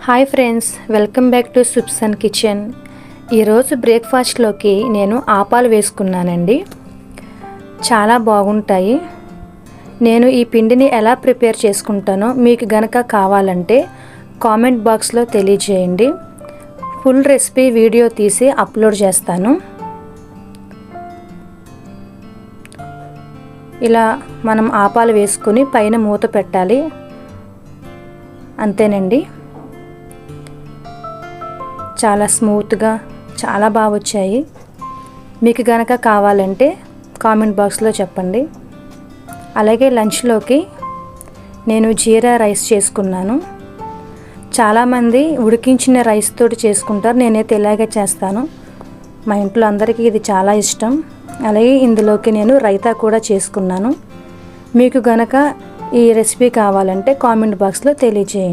Hi friends, welcome back to సుప్సన్ kitchen. ఈరోజు బ్రేక్ఫాస్ట్లోకి నేను ఆపాలు వేసుకున్నానండి. చాలా బాగుంటాయి. నేను ఈ పిండిని ఎలా ప్రిపేర్ చేసుకుంటానో మీకు గనక కావాలంటే కామెంట్ బాక్స్లో తెలియజేయండి. ఫుల్ రెసిపీ వీడియో తీసి అప్లోడ్ చేస్తాను. ఇలా మనం ఆపాలు వేసుకొని పైన మూత పెట్టాలి. అంతేనండి. చాలా స్మూత్గా చాలా బాగా వచ్చాయి. మీకు గనక కావాలంటే కామెంట్ బాక్స్లో చెప్పండి. అలాగే లంచ్లోకి నేను జీరా రైస్ చేసుకున్నాను. చాలామంది ఉడికించిన రైస్ తోటి చేసుకుంటారు. నేనైతే ఇలాగే చేస్తాను. మా ఇంట్లో అందరికీ ఇది చాలా ఇష్టం. అలాగే ఇందులోకి నేను రైతా కూడా చేసుకున్నాను. మీకు గనక ఈ రెసిపీ కావాలంటే కామెంట్ బాక్స్లో తెలియజేయండి.